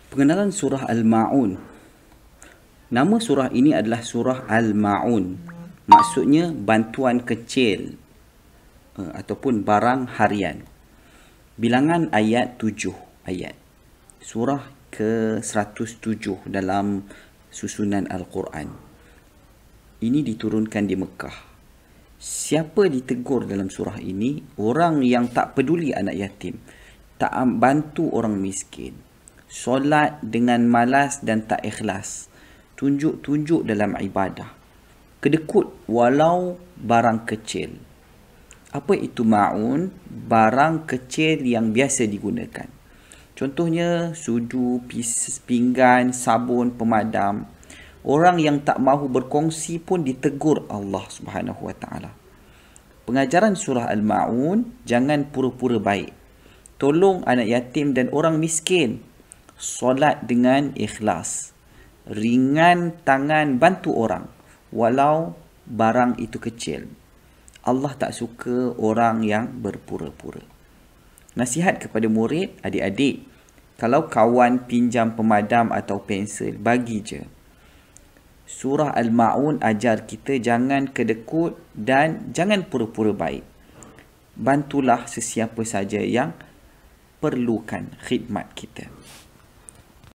Pengenalan surah Al-Ma'un. Nama surah ini adalah surah Al-Ma'un. Maksudnya bantuan kecil ataupun barang harian. Bilangan ayat 7 ayat. Surah ke-107 dalam susunan Al-Quran. Ini diturunkan di Mekah. Siapa ditegur dalam surah ini? Orang yang tak peduli anak yatim, tak bantu orang miskin, solat dengan malas dan tak ikhlas, tunjuk-tunjuk dalam ibadah, kedekut walau barang kecil. Apa itu ma'un? Barang kecil yang biasa digunakan. Contohnya sudu, pinggan, sabun, pemadam. Orang yang tak mahu berkongsi pun ditegur Allah Subhanahu Wa Taala. Pengajaran surah Al-Ma'un, jangan pura-pura baik. Tolong anak yatim dan orang miskin. Solat dengan ikhlas. Ringan tangan bantu orang walau barang itu kecil. Allah tak suka orang yang berpura-pura. Nasihat kepada murid, adik-adik, kalau kawan pinjam pemadam atau pensel, bagi je. Surah Al-Ma'un ajar kita jangan kedekut dan jangan pura-pura baik. Bantulah sesiapa saja yang perlukan khidmat kita.